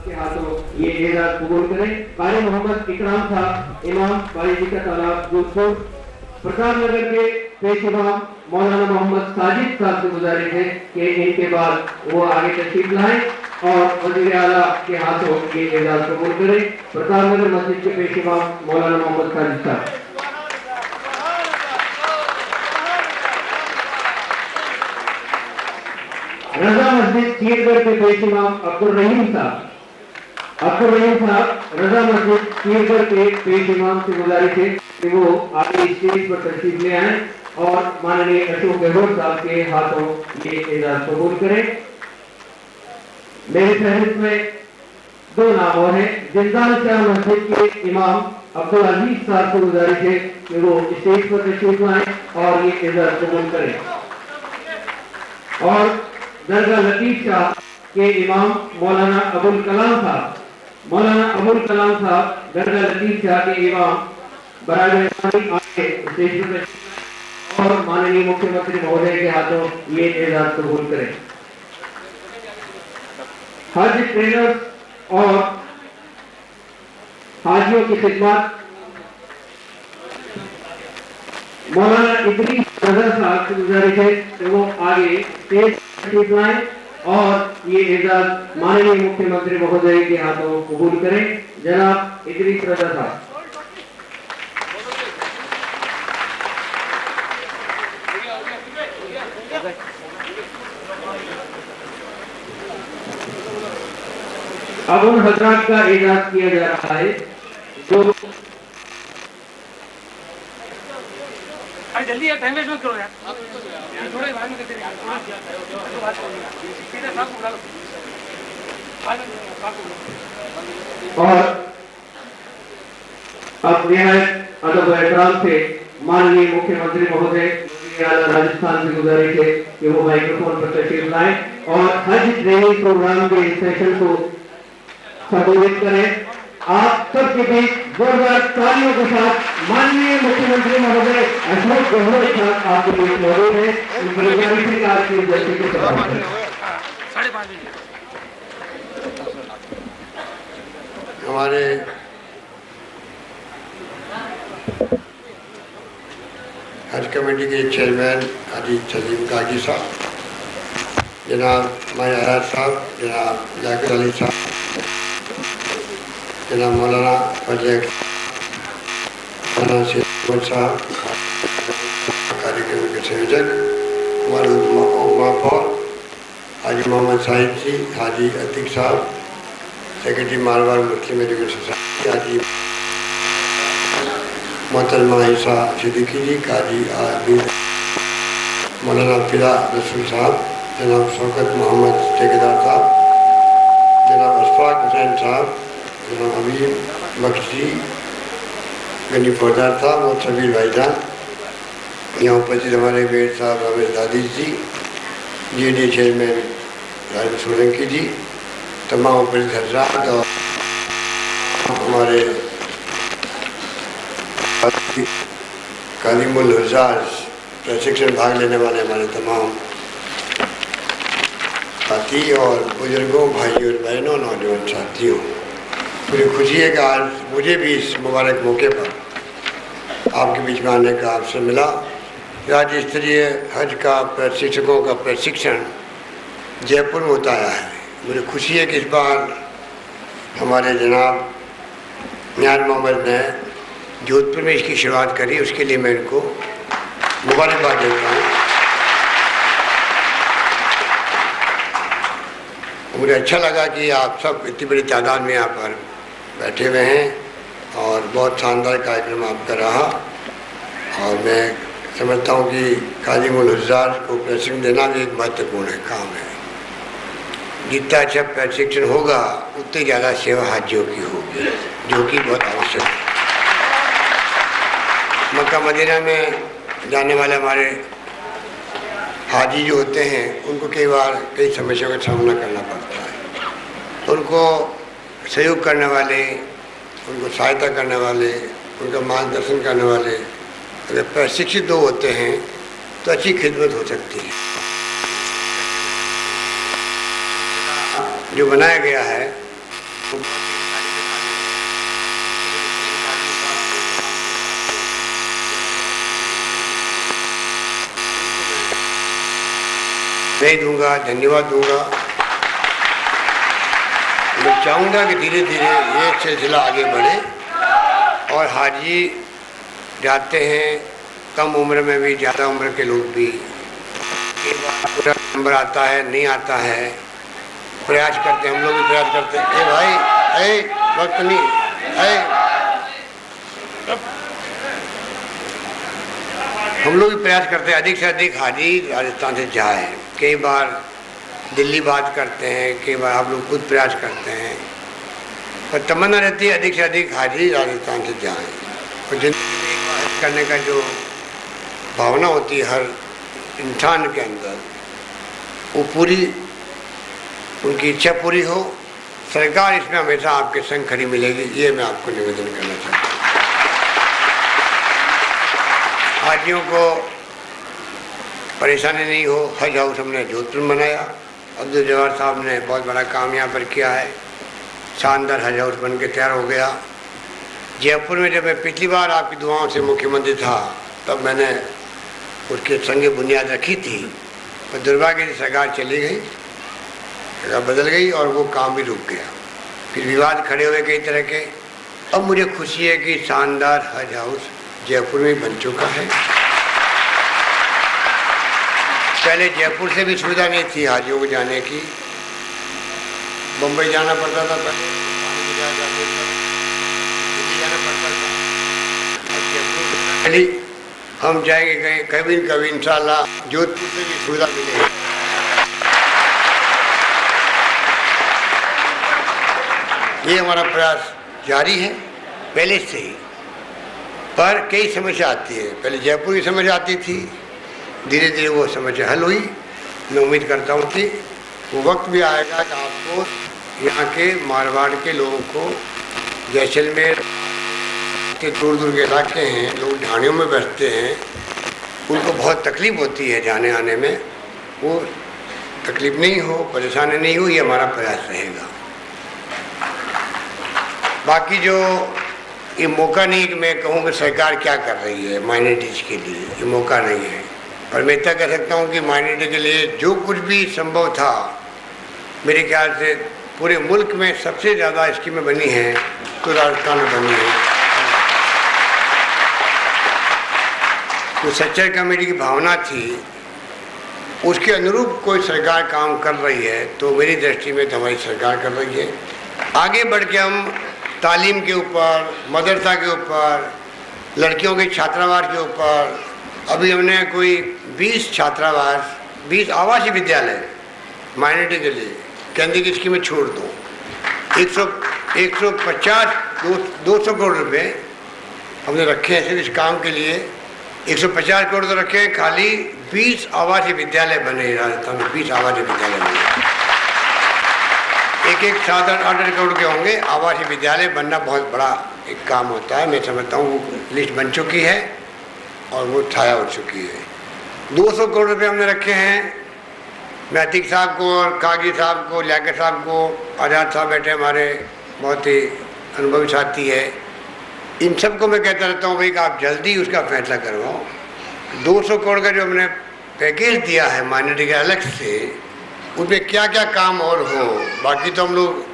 के हाथों ये एजाज कबूल करें। कारी मोहम्मद इकराम साहब, इमाम बाईजी का तालाब जोधपुर। प्रताप नगर के पेश इमाम मौलाना मोहम्मद साजिद साहब से गुजारिश है कि इनके बाद वो आगे तशरीफ लाएं और वज़ीर आला के हाथों ये एजाज कबूल करें। प्रताप नगर मस्जिद के पेश इमाम मौलाना मोहम्मद साजिद साहब। रजा मस्जिद कीरगढ़ के पेश इमाम अब्दुल रहीम साहब, रजा मस्जिद कीरगढ़ के पेश इमाम से गुजारिश है कि वो आगे स्टेज पर तशरीफ ले आए और माननीय अशोक गहलोत साहब के हाथों ये एजाज कबूल करें। मेरी फहरिस्त में 2 नाम और हैं। जिंदाल शाह मस्जिद के इमाम अब्दुल अजीज साहब से गुजारिश है कि वो स्टेज पर तशरीफ लाएं और ये एजाज कबूल करें। और दरगाह लतीफ शाह के इमाम मौलाना अबुल कलाम साहब, दरगाह लतीफ शाह के इमाम बराए आगे स्टेज पर और माननीय मुख्यमंत्री महोदय के हाथों ये एजाज कबूल करें। हज ट्रेनर्स और हाजियों की खिदमत मौलाना इदरीस रजा साहब से गुजारिश है कि वो आगे स्टेज तशरीफ लाएं और ये एजाज माननीय मुख्यमंत्री महोदय के हाथों कबूल करें। जनाब इदरीस रजा साहब। अब उन हजरात का एजाज किया जा रहा है जो जल्दी टाइम वेस्ट मत करो यार, थोड़ा बाद में करते हैं, सीधा साहब को बुला लो और अब निहायत अदब व एहतराम से माननीय मुख्यमंत्री महोदय राजस्थान से गुजारिश है कि वो माइक्रोफोन पर तशरीफ लाएं और हज ट्रेनिंग प्रोग्राम के इस सेशन को संबोधित करें। आप सबके बीच जोरदार तालियों के साथ माननीय मुख्यमंत्री महोदय अशोक गहलोत साहब आपके बीच मौजूद है। हमारे हज कमेटी के चेयरमैन हाजी सलीम काजी साहब, जनाब माया हयात साहब, जनाब जाकिर अली साहब, जनाब मौलाना फजल साहब, कार्यक्रम के संयोजक हमारे महापौर हाजी मोहम्मद साहिब जी, हाजी अतीक साहब, सेक्रेटरी मारवाड़ मुस्लिम एजुकेशन सोसाइटी, हाजी मोहतरमा ईसा सिद्दीकी जी, काजी आदमी मौलाना फिदा रसूल साहब, जनाब शौकत मोहम्मद ठेकेदार साहब, जनाब अशफाक हुसैन साहब, जनाब हबीब बख्श जी, गनी फौजदार साहब और सभी भाईजान यहाँ उपस्थित हमारे बेट साहब रमेश दादी जी, JDA चेयरमैन राजेंद्र सोलंकी जी, तमाम उपस्थित हजरात और हमारे कालिमुल हुज़ार प्रशिक्षण भाग लेने वाले हमारे तमाम साथी और बुजुर्गों, भाइयों और बहनों, नौजवान साथियों, मुझे खुशी है कि आज मुझे भी इस मुबारक मौके पर आपके बीच में आने का अवसर मिला। राज्य स्तरीय हज का प्रशिक्षकों का प्रशिक्षण जयपुर में होता आया है। मुझे खुशी है कि इस बार हमारे जनाब मियां मोहम्मद ने जोधपुर में इसकी शुरुआत करी, उसके लिए मैं इनको मुबारकबाद देता हूँ। मुझे अच्छा लगा कि आप सब इतनी बड़ी तादाद में यहाँ पर बैठे हुए हैं और बहुत शानदार कार्यक्रम आपका रहा और मैं समझता हूँ कि कालिमुल हुज़ार को प्रशिक्षण देना भी एक महत्वपूर्ण काम है। जितना अच्छा प्रशिक्षण होगा उतनी ज़्यादा सेवा हाजियों की होगी, जो कि बहुत आवश्यक है। मक्का मदीना में जाने वाले हमारे हाजी जो होते हैं उनको कई बार कई समस्याओं का सामना करना पड़ता है। उनको सहयोग करने वाले, उनको सहायता करने वाले, उनका मार्गदर्शन करने वाले अगर प्रशिक्षित लोग होते हैं तो अच्छी खिदमत हो सकती है। जो बनाया गया है नहीं दूंगा, धन्यवाद दूंगा। मैं चाहूँगा कि धीरे धीरे ये सिलसिला आगे बढ़े और हाजी जाते हैं कम उम्र में भी, ज़्यादा उम्र के लोग भी, पूरा नंबर आता है नहीं आता है, प्रयास करते हैं, हम लोग भी प्रयास करते हैं। ए भाई, वक्त नहीं, हम लोग भी प्रयास करते हैं अधिक से अधिक हाजी राजस्थान से जाए। कई बार दिल्ली बात करते हैं, कई बार आप लोग खुद प्रयास करते हैं, पर तमन्ना रहती है अधिक से अधिक हाजी राजस्थान से जाएं। और जिंदगी में एक बार हज करने का जो भावना होती है हर इंसान के अंदर, वो पूरी, उनकी इच्छा पूरी हो। सरकार इसमें हमेशा आपके संग खड़ी मिलेगी, ये मैं आपको निवेदन करना चाहता हूँ। हाजियों को परेशानी नहीं हो। हज हाउस हमने जोधपुर में बनाया, अब्दुल जवार साहब ने बहुत बड़ा काम यहाँ पर किया है, शानदार हज हाउस बन के तैयार हो गया। जयपुर में जब मैं पिछली बार आपकी दुआओं से मुख्यमंत्री था, तब मैंने उसके संगे बुनियाद रखी थी, पर दुर्भाग्य से सरकार चली गई, सरकार बदल गई और वो काम भी रुक गया। फिर विवाद खड़े हुए कई तरह के। अब मुझे खुशी है कि शानदार हज हाउस जयपुर में बन चुका है। पहले जयपुर से भी सुविधा नहीं थी हाजियों को जाने की, बम्बई जाना पड़ता था, दिल्ली जाना पड़ता था। जयपुर हम जाएंगे कभी न कभी इंशाल्लाह, जोधपुर से भी सुविधा मिलेगी। ये हमारा प्रयास जारी है पहले से ही, पर कई समस्या आती है। पहले जयपुर की समस्या आती थी, धीरे धीरे वो समस्या हल हुई। मैं उम्मीद करता हूँ कि वो वक्त भी आएगा कि आपको यहाँ के मारवाड़ के लोगों को, जैसलमेर के दूर दूर के इलाके हैं, लोग ढाणियों में बैठते हैं, उनको बहुत तकलीफ़ होती है जाने आने में, वो तकलीफ़ नहीं हो, परेशानी नहीं हो, ये हमारा प्रयास रहेगा। बाकी जो ये मौका नहीं कि मैं कहूँ कि सरकार क्या कर रही है माइनॉरिटीज़ के लिए, ये मौका नहीं है। पर मैं इतना कह सकता हूँ कि माइनॉरिटी के लिए जो कुछ भी संभव था, मेरे ख्याल से पूरे मुल्क में सबसे ज़्यादा स्कीमें बनी हैं तो राजस्थान में बनी है। तो सच्चाई कमेटी की भावना थी, उसके अनुरूप कोई सरकार काम कर रही है, तो मेरी दृष्टि में तो हमारी सरकार कर रही है। आगे बढ़ के हम तालीम के ऊपर, मदरसा के ऊपर, लड़कियों के छात्रावास के ऊपर, अभी हमने कोई 20 छात्रावास, 20 आवासीय विद्यालय माइनॉरिटी के लिए केंद्र की स्कीम में छोड़ दो, 200 करोड़ रुपए हमने रखे हैं सिर्फ इस काम के लिए। 150 करोड़ तो रखे हैं, खाली 20 आवासीय विद्यालय बने राजस्थान में, 20 आवासीय विद्यालय बने, एक 7-8 करोड़ के होंगे। आवासीय विद्यालय बनना बहुत बड़ा एक काम होता है। मैं समझता हूँ वो लिस्ट बन चुकी है और वो छाया हो चुकी है। 200 करोड़ रुपए हमने रखे हैं। मैं अतीक साहब को और कागी साहब को, लियाकत साहब को, आज़ाद साहब बैठे हमारे बहुत ही अनुभवी साथी है, इन सबको मैं कहता रहता हूँ भाई कि आप जल्दी उसका फैसला करवाओ। 200 करोड़ का जो हमने पैकेज दिया है माइनॉरिटी के अलग से, उसमें क्या क्या काम और हो। बाकी तो हम लोग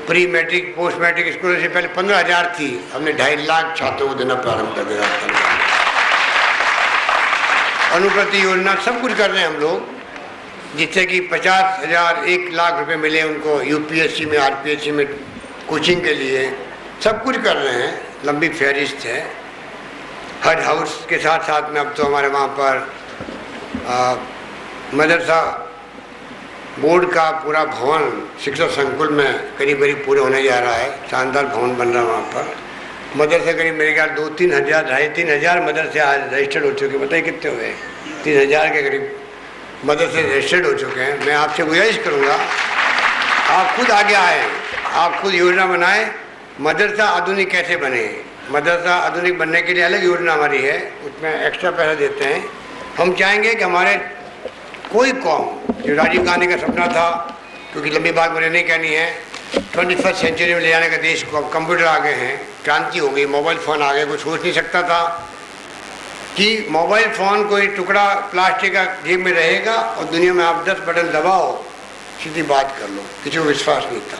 pre matric, post matric school से पहले 15,000 थी, हमने 2.5 लाख छात्रों को देना प्रारंभ कर दिया। अनुप्रति योजना सब कुछ कर रहे हैं हम लोग, जिससे कि 50,000, 1 लाख रुपए मिले उनको यूपीएससी में, आरपीएससी में कोचिंग के लिए, सब कुछ कर रहे हैं। लंबी फहरिस्त है। हज हाउस के साथ साथ में अब तो हमारे वहाँ पर मदरसा बोर्ड का पूरा भवन शिक्षा संकुल में करीब करीब पूरे होने जा रहा है। शानदार भवन बन रहा है वहाँ पर। मदरसे करीब मेरे ख्याल 2-3 हज़ार, 2,500-3 हज़ार मदरसे आज रजिस्टर्ड हो चुके। बताइए कितने हुए? 3,000 के करीब मदरसे रजिस्टर्ड हो चुके हैं। मैं आपसे गुजारिश करूँगा, आप खुद आगे आए, आप खुद योजना बनाएं, मदरसा आधुनिक कैसे बने। मदरसा आधुनिक बनने के लिए अलग योजना हमारी है, उसमें एक्स्ट्रा पैसा देते हैं। हम चाहेंगे कि हमारे कोई कौम, जो राजीव गांधी का सपना था, क्योंकि लंबी बात मुझे नहीं कहनी है, 21st सेंचुरी में ले जाने का देश को। अब कंप्यूटर आ गए हैं, क्रांति हो गई, मोबाइल फ़ोन आ गए। कोई सोच नहीं सकता था कि मोबाइल फ़ोन कोई टुकड़ा प्लास्टिक का जेब में रहेगा और दुनिया में आप 10 बटन दबाओ, सीधी बात कर लो, किसी को विश्वास नहीं था।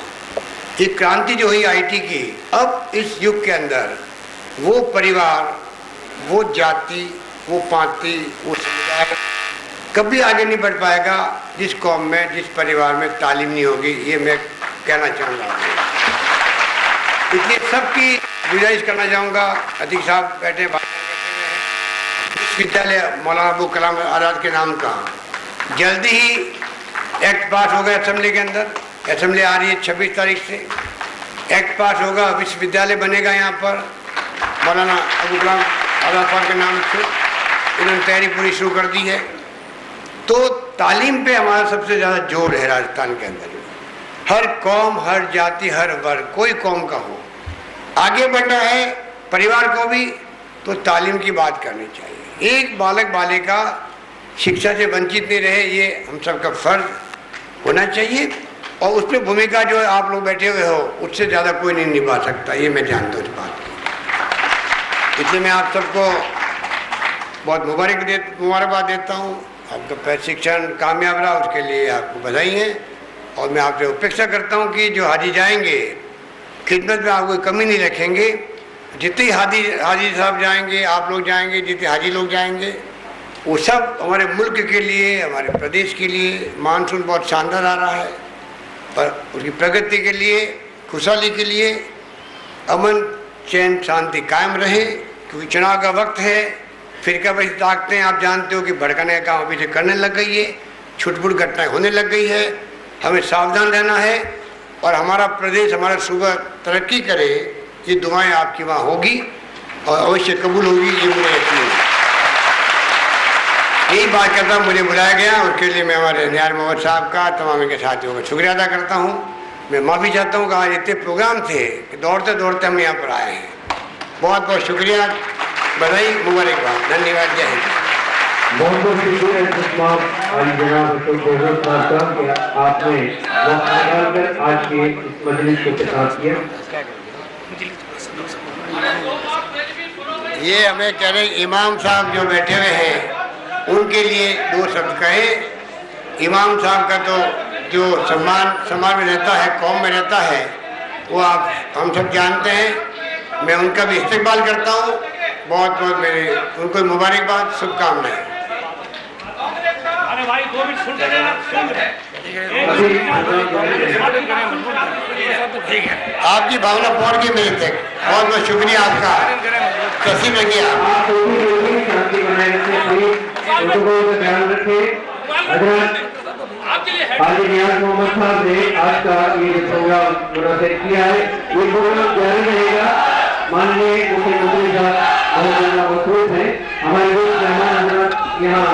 ये क्रांति जो हुई आईटी की, अब इस युग के अंदर वो परिवार, वो जाति, वो पार्टी, वो समुदाय कभी आगे नहीं बढ़ पाएगा जिस कौम में, जिस परिवार में तालीम नहीं होगी। ये मैं कहना चाहूँ रहा हूँ। इसलिए सबकी गुजारिश करना चाहूँगा। अतीक साहब बैठे विश्वविद्यालय मौलाना अबुल कलाम आज़ाद के नाम का जल्दी ही एक्ट पास होगा असेंबली के अंदर। असेंबली आ रही है 26 तारीख से, एक्ट पास होगा, विश्वविद्यालय बनेगा यहाँ पर मौलाना अबुल कलाम आज़ाद साहब के नाम से। इन्होंने तैयारी पूरी शुरू कर दी है। तो तालीम पे हमारा सबसे ज़्यादा जोर है राजस्थान के अंदर। हर कौम, हर जाति, हर वर्ग, कोई कौम का हो, आगे बढ़ना है परिवार को भी, तो तालीम की बात करनी चाहिए। एक बालक बालिका शिक्षा से वंचित नहीं रहे, ये हम सबका फर्ज होना चाहिए। और उसमें भूमिका जो आप लोग बैठे हुए हो, उससे ज़्यादा कोई नहीं निभा सकता, ये मैं जानता हूँ इस बात की। इसलिए मैं आप सबको बहुत मुबारकबाद देता हूँ। आपका प्रशिक्षण कामयाब रहा, उसके लिए आपको बधाई है। और मैं आपसे अपेक्षा करता हूँ कि जो हाजी जाएंगे, खिदमत में आप कोई कमी नहीं रखेंगे। जितने हाजी साहब जाएंगे, आप लोग जाएंगे, जितने हाजी लोग जाएंगे, वो सब हमारे मुल्क के लिए, हमारे प्रदेश के लिए। मानसून बहुत शानदार आ रहा है और उसकी प्रगति के लिए, खुशहाली के लिए, अमन चैन शांति कायम रहे। क्योंकि चुनाव का वक्त है, फिर वही ताकतें आप जानते हो कि भड़काने का काम अभी से करने लग गई है, छुटपुट घटनाएं होने लग गई है। हमें सावधान रहना है और हमारा प्रदेश, हमारा सूबा तरक्की करे, ये दुआएं आपकी वहाँ होगी और अवश्य कबूल होगी, ये मुझे यकीन है। यही बात करता हूँ, मुझे बुलाया गया, उसके लिए मैं हमारे नियार मोहम्मद साहब का, तमाम इनके साथियों का शुक्रिया अदा करता हूँ। मैं माफ़ी चाहता हूँ कि आज इतने प्रोग्राम थे कि दौड़ते दौड़ते हम यहाँ पर आए हैं। बहुत बहुत शुक्रिया, बधाई, मुबारकबाद, धन्यवाद, जय हिंद। बहुत बहुत शुक्रिया जनाब अशोक गहलोत साहब का, आपने वक्त निकालकर आज के इस मजलिस को साथ किया। ये हमें कह रहे इमाम साहब जो बैठे हुए हैं, उनके लिए 2 शब्द कहे। इमाम साहब का तो जो सम्मान समाज में रहता है, कौम में रहता है, वो आप हम सब जानते हैं। मैं उनका भी इस्तेमाल करता हूँ। बहुत बहुत मेरे उनको मुबारकबाद, शुभकामनाएं। आपकी भावना पहुंच गई मेरे तक, बहुत बहुत शुक्रिया आपका। तस्लीम रखिए, आप शांति बनाए रखें, ध्यान रखें। हाजी नियाज मोहम्मद साहब ने आज का ये प्रोग्राम मुनासिब किया है। ये प्रोग्राम जारी रहेगा। माननीय मुख्यमंत्री साहब मौजूद हैं, हमारे दोस्त मेहमान यहाँ